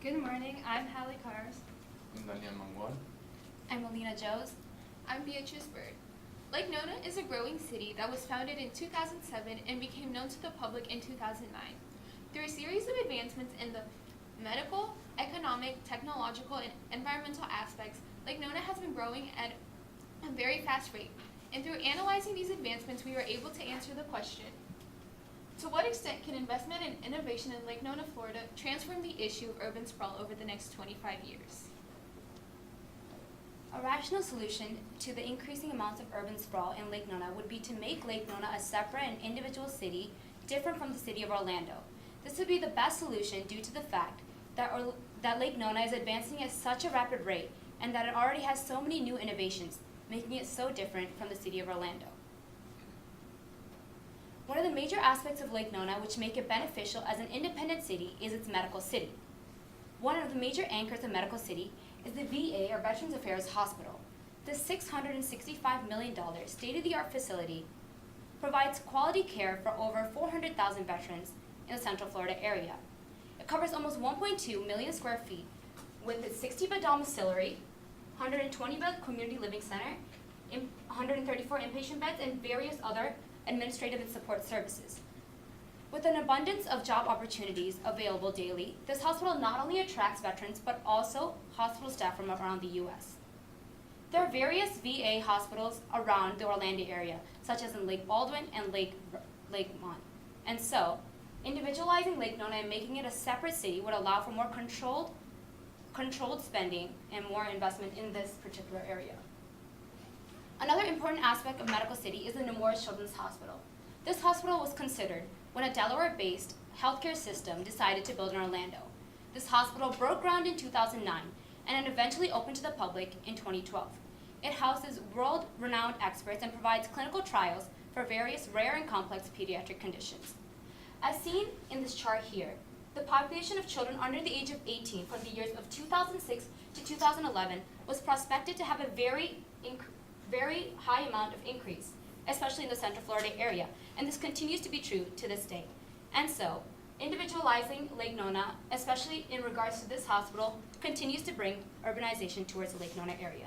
Good morning, I'm Hallie Cars. I'm Daniel Mangual. I'm Alina Joes. I'm Beatrice Bird. Lake Nona is a growing city that was founded in 2007 and became known to the public in 2009. Through a series of advancements in the medical, economic, technological, and environmental aspects, Lake Nona has been growing at a very fast rate. And through analyzing these advancements, we were able to answer the question, to what extent can investment and innovation in Lake Nona, Florida transform the issue of urban sprawl over the next 25 years? A rational solution to the increasing amounts of urban sprawl in Lake Nona would be to make Lake Nona a separate and individual city different from the city of Orlando. This would be the best solution due to the fact that Lake Nona is advancing at such a rapid rate and that it already has so many new innovations, making it so different from the city of Orlando. One of the major aspects of Lake Nona which make it beneficial as an independent city is its medical city. One of the major anchors of medical city is the VA, or Veterans Affairs Hospital. This $665 million state-of-the-art facility provides quality care for over 400,000 veterans in the Central Florida area. It covers almost 1.2 million square feet with its 60-bed domiciliary, 120-bed community living center, 134 inpatient beds, and various other administrative and support services. With an abundance of job opportunities available daily, this hospital not only attracts veterans, but also hospital staff from around the U.S. There are various VA hospitals around the Orlando area, such as in Lake Baldwin and Lakemont. And so, individualizing Lake Nona and making it a separate city would allow for more controlled spending and more investment in this particular area. Another important aspect of Medical City is the Nemours Children's Hospital. This hospital was considered when a Delaware-based healthcare system decided to build in Orlando. This hospital broke ground in 2009 and it eventually opened to the public in 2012. It houses world-renowned experts and provides clinical trials for various rare and complex pediatric conditions. As seen in this chart here, the population of children under the age of 18 from the years of 2006 to 2011 was prospected to have a very high amount of increase, especially in the Central Florida area, and this continues to be true to this day. And so, individualizing Lake Nona, especially in regards to this hospital, continues to bring urbanization towards the Lake Nona area.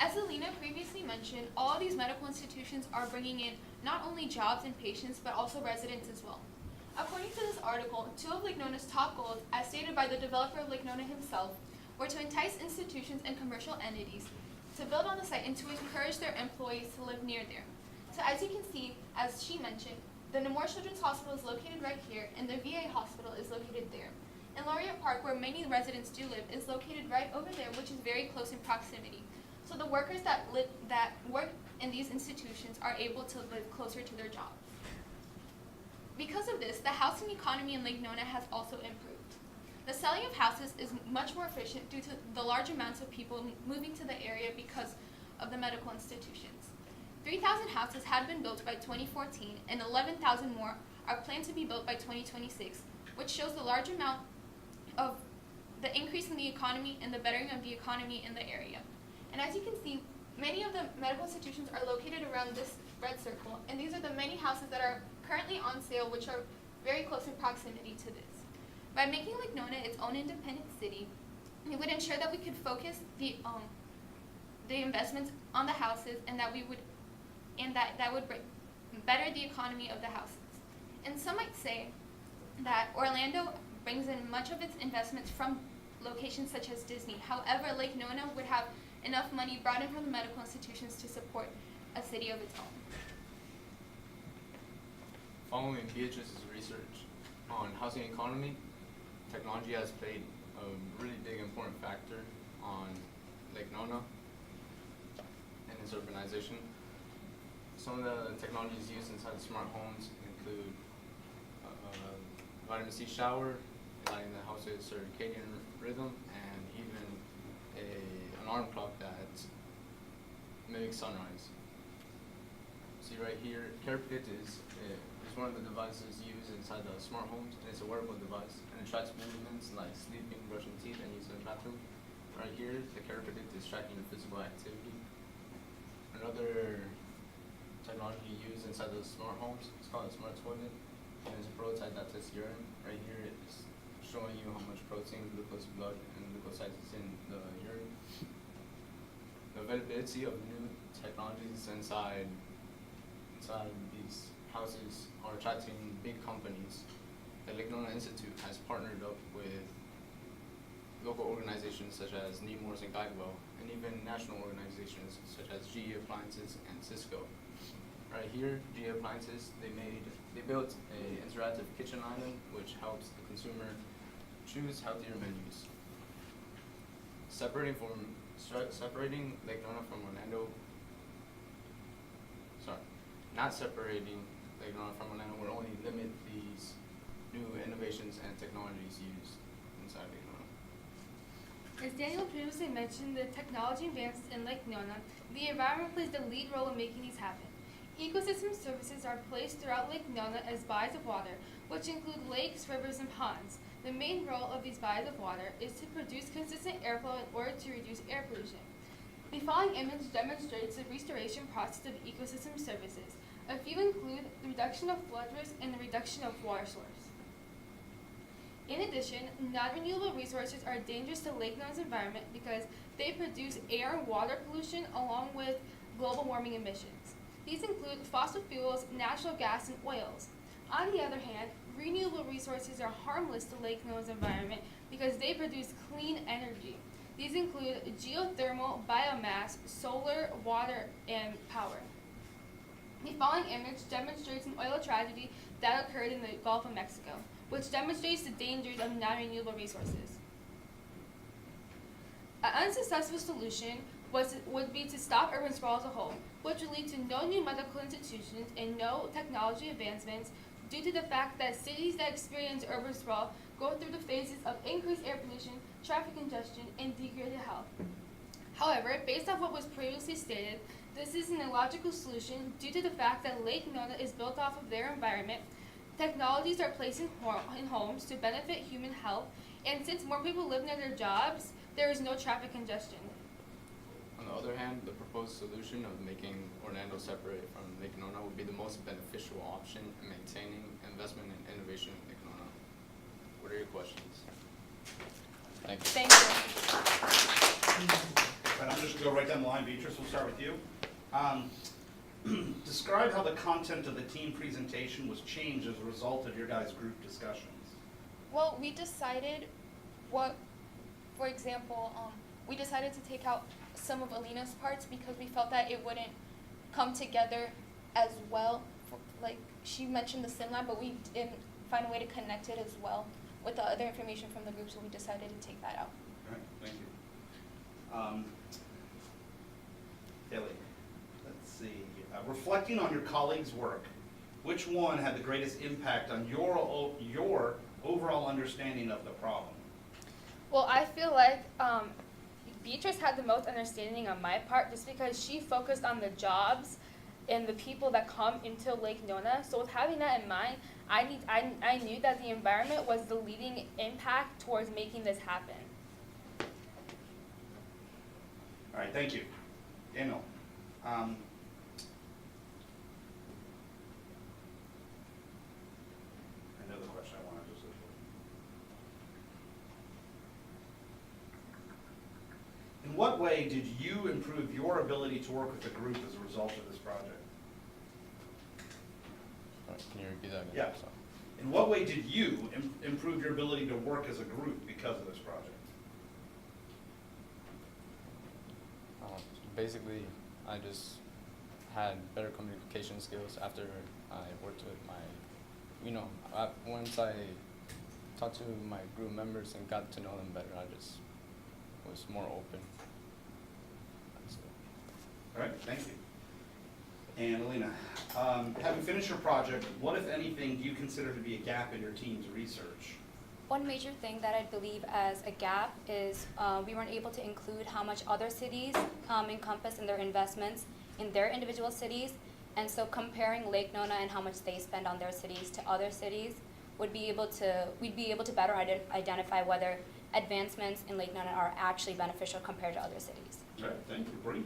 As Alina previously mentioned, all of these medical institutions are bringing in not only jobs and patients, but also residents as well. According to this article, two of Lake Nona's top goals, as stated by the developer of Lake Nona himself, were to entice institutions and commercial entities to build on the site and to encourage their employees to live near there. So as you can see, as she mentioned, the Nemours Children's Hospital is located right here, and the VA hospital is located there. And Laureate Park, where many residents do live, is located right over there, which is very close in proximity. So the workers that work in these institutions are able to live closer to their jobs. Because of this, the housing economy in Lake Nona has also improved. The selling of houses is much more efficient due to the large amounts of people moving to the area because of the medical institutions. 3,000 houses had been built by 2014 and 11,000 more are planned to be built by 2026, which shows the large amount of the increase in the economy and the bettering of the economy in the area. And as you can see, many of the medical institutions are located around this red circle, and these are the many houses that are currently on sale, which are very close in proximity to this. By making Lake Nona its own independent city, we would ensure that we could focus the investments on the houses, and that would better the economy of the houses. And some might say that Orlando brings in much of its investments from locations such as Disney. However, Lake Nona would have enough money brought in from the medical institutions to support a city of its own. Following Beatrice's research on housing economy, technology has played a really big important factor on Lake Nona and its urbanization. Some of the technologies used inside smart homes include vitamin C shower, allowing the house a circadian rhythm, and even an alarm clock that mimics sunrise. See right here, CarePit is one of the devices used inside the smart homes, and it's a wearable device, and it tracks movements like sleeping, brushing teeth, and using the bathroom. Right here, the CarePit is tracking your physical activity. Another technology used inside those smart homes, it's called a smart toilet, and it's a prototype that tests urine. Right here, it's showing you how much protein, glucose blood, and leukocytes in the urine. The availability of new technologies inside these houses are attracting big companies. The Lake Nona Institute has partnered up with local organizations such as Nemours and Guidewell, and even national organizations such as GE Appliances and Cisco. Right here, GE Appliances, they built an interactive kitchen island which helps the consumer choose healthier menus. Separating Lake Nona from Orlando, not separating Lake Nona from Orlando will only limit these new innovations and technologies used inside Lake Nona. As Daniel previously mentioned, the technology advances in Lake Nona, the environment plays the lead role in making these happen. Ecosystem services are placed throughout Lake Nona as bodies of water, which include lakes, rivers, and ponds. The main role of these bodies of water is to produce consistent airflow in order to reduce air pollution. The following image demonstrates the restoration process of ecosystem services. A few include the reduction of flood risk and the reduction of water source. In addition, non-renewable resources are dangerous to Lake Nona's environment because they produce air and water pollution along with global warming emissions. These include fossil fuels, natural gas, and oils. On the other hand, renewable resources are harmless to Lake Nona's environment because they produce clean energy. These include geothermal, biomass, solar, water, and power. The following image demonstrates an oil tragedy that occurred in the Gulf of Mexico, which demonstrates the dangers of non-renewable resources. An unsuccessful solution would be to stop urban sprawl as a whole, which would lead to no new medical institutions and no technology advancements due to the fact that cities that experience urban sprawl go through the phases of increased air pollution, traffic congestion, and degraded health. However, based on what was previously stated, this is an illogical solution due to the fact that Lake Nona is built off of their environment. Technologies are placed in homes to benefit human health, and since more people live near their jobs, there is no traffic congestion. On the other hand, the proposed solution of making Orlando separate from Lake Nona would be the most beneficial option in maintaining investment and innovation in Lake Nona. What are your questions? Thank you. Thank you. And I'm just going to go right down the line. Beatrice, we'll start with you. Describe how the content of the team presentation was changed as a result of your guys' group discussions. Well, we decided for example, we decided to take out some of Alina's parts because we felt that it wouldn't come together as well. Like, she mentioned the sim line, but we didn't find a way to connect it as well with the other information from the group, so we decided to take that out. All right, thank you. Haley, let's see. Reflecting on your colleagues' work, which one had the greatest impact on your overall understanding of the problem? Well, I feel like Beatrice had the most understanding on my part just because she focused on the jobs and the people that come into Lake Nona. So with having that in mind, I knew that the environment was the leading impact towards making this happen. All right, thank you. Daniel. I know the question I wanted to say. In what way did you improve your ability to work with the group as a result of this project? Can you repeat that again? Yeah. Sorry. In what way did you improve your ability to work as a group because of this project? Basically, I just had better communication skills after I worked with once I talked to my group members and got to know them better, I just was more open. That's it. All right, thank you. And Alina, having finished your project, what, if anything, do you consider to be a gap in your team's research? One major thing that I believe as a gap is we weren't able to include how much other cities encompass in their investments in their individual cities. And so comparing Lake Nona and how much they spend on their cities to other cities we'd be able to better identify whether advancements in Lake Nona are actually beneficial compared to other cities. All right, thank you. Bree?